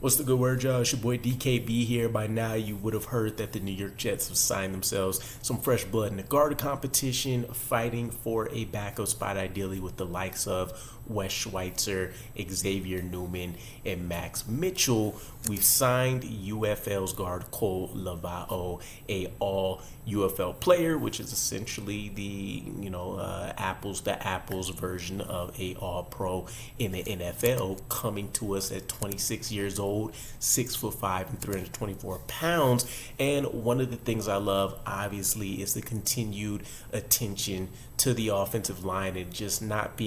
What's the good word, y'all? It's your boy DKB here. By now, you would have heard that the New York Jets have signed themselves some fresh blood in the guard competition, fighting for a backup spot, ideally with the likes of Wes Schweitzer, Xavier Newman, and Max Mitchell. We've signed UFL's guard Kohl Levao, a All-UFL player, which is essentially the apples to apples version of a All-Pro in the NFL, coming to us at 26 years old, 6'5" and 324 pounds. And one of the things I love, obviously, is the continued attention to the offensive line and just not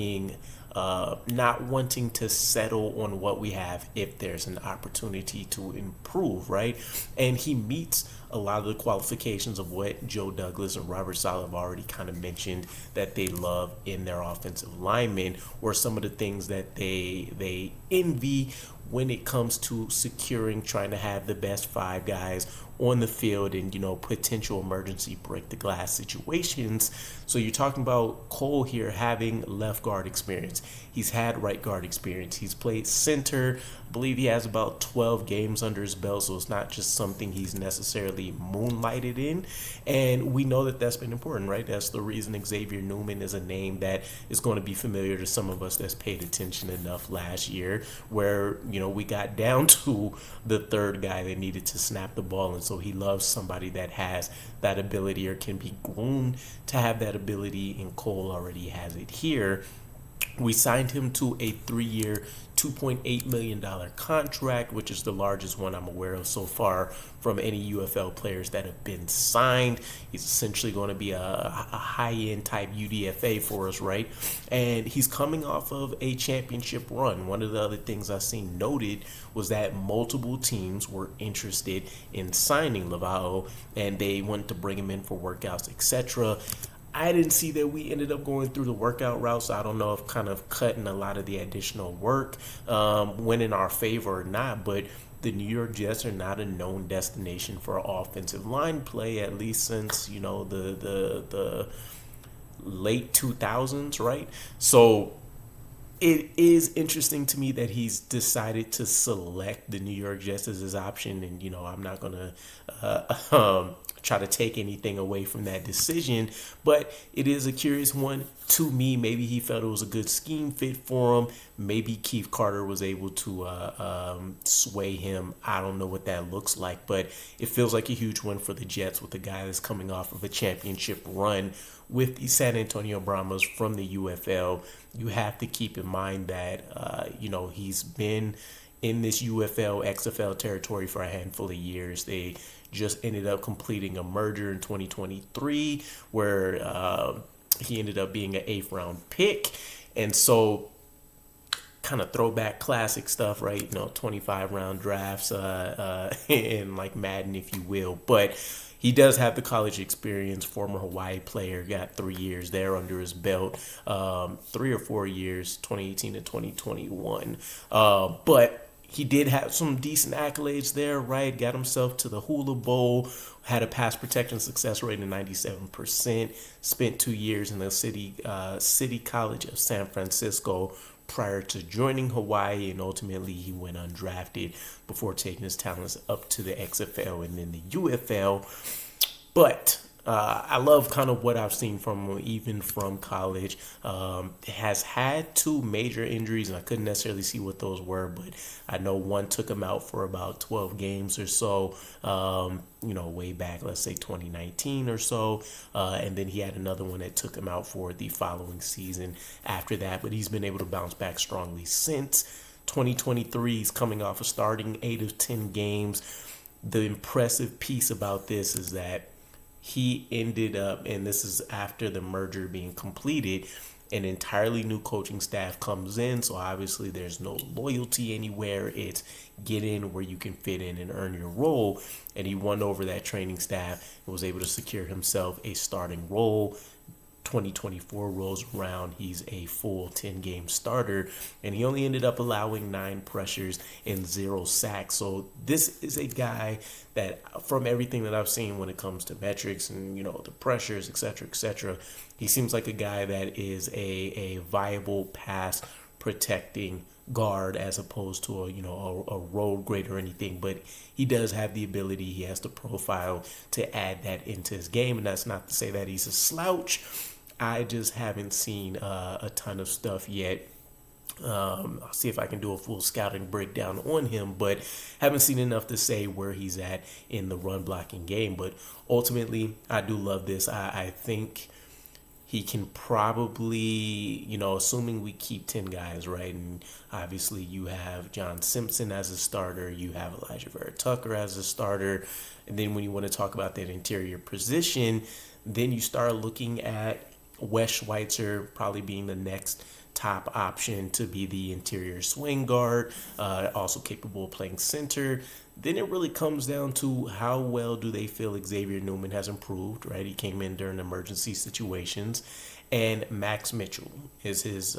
wanting to settle on what we have if there's an opportunity to improve, right? And he meets a lot of the qualifications of what Joe Douglas and Robert Saleh have already kind of mentioned that they love in their offensive linemen, or some of the things that they envy when it comes to securing, trying to have the best five guys on the field and, potential emergency break the glass situations. So you're talking about Kohl here having left guard experience. He's had right guard experience. He's played center. I believe he has about 12 games under his belt, so it's not just something he's necessarily moonlighted in. And we know that that's been important, right? That's the reason Xavier Newman is a name that is going to be familiar to some of us that's paid attention enough last year, where, we got down to the third guy that needed to snap the ball. And so he loves somebody that has that ability or can be groomed to have that ability, and Kohl already has it here. We signed him to a 3-year, $2.8 million contract, which is the largest one I'm aware of so far from any UFL players that have been signed. He's essentially going to be a high-end type UDFA for us, right? And he's coming off of a championship run. One of the other things I've seen noted was that multiple teams were interested in signing Levao, and they wanted to bring him in for workouts, etc. I didn't see that we ended up going through the workout route, so I don't know if kind of cutting a lot of the additional work went in our favor or not, but the New York Jets are not a known destination for offensive line play, at least since, the late 2000s, right? So it is interesting to me that he's decided to select the New York Jets as his option, and, I'm not going to try to take anything away from that decision, but it is a curious one to me. Maybe he felt it was a good scheme fit for him. Maybe Keith Carter was able to sway him. I don't know what that looks like, but it feels like a huge win for the Jets with a guy that's coming off of a championship run with the San Antonio Brahmas from the UFL. You have to keep in mind that, he's been in this UFL, XFL territory for a handful of years. They just ended up completing a merger in 2023 where he ended up being an 8th round pick. And so kind of throwback classic stuff, right? 25 round drafts in like Madden, if you will. But he does have the college experience, former Hawaii player, got 3 years there under his belt, 3 or 4 years, 2018 to 2021. But he did have some decent accolades there, right? Got himself to the Hula Bowl, had a pass protection success rate of 97%, spent 2 years in the City College of San Francisco prior to joining Hawaii, and ultimately he went undrafted before taking his talents up to the XFL and then the UFL. But I love kind of what I've seen from him, even from college. Has had 2 major injuries, and I couldn't necessarily see what those were, but I know one took him out for about 12 games or so, way back, let's say 2019 or so. And then he had another one that took him out for the following season after that, but he's been able to bounce back strongly since 2023. He's coming off of starting 8 of 10 games. The impressive piece about this is that he ended up, and this is after the merger being completed, an entirely new coaching staff comes in. So obviously there's no loyalty anywhere. It's get in where you can fit in and earn your role. And he won over that training staff and was able to secure himself a starting role. 2024 rolls around, he's a full 10-game starter, and he only ended up allowing 9 pressures and 0 sacks. So this is a guy that, from everything that I've seen when it comes to metrics and the pressures, etc., he seems like a guy that is a viable pass protecting guard as opposed to a road grade or anything, but he does have the ability. He has the profile to add that into his game, and that's not to say that he's a slouch. I just haven't seen a ton of stuff yet. I'll see if I can do a full scouting breakdown on him, but haven't seen enough to say where he's at in the run blocking game. But ultimately, I do love this. I think he can probably, assuming we keep 10 guys, right? And obviously you have John Simpson as a starter, you have Elijah Vera Tucker as a starter. And then when you want to talk about that interior position, then you start looking at Wes Schweitzer probably being the next top option to be the interior swing guard, also capable of playing center. Then it really comes down to how well do they feel Xavier Newman has improved, right? He came in during emergency situations. And Max Mitchell, is his,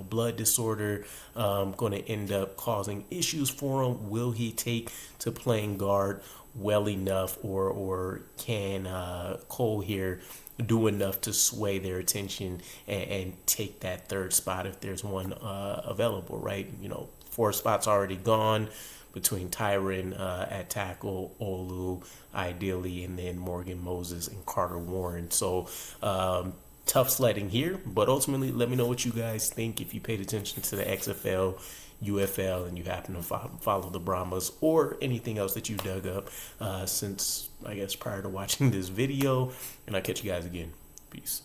blood disorder going to end up causing issues for him? Will he take to playing guard well enough, or can Kohl here do enough to sway their attention and take that third spot if there's one available, right? 4 spots already gone between Tyron at tackle, Olu ideally, and then Morgan Moses and Carter Warren. So tough sledding here, but ultimately let me know what you guys think if you paid attention to the XFL, UFL, and you happen to follow the Brahmas or anything else that you dug up since, I guess, prior to watching this video. And I'll catch you guys again. Peace.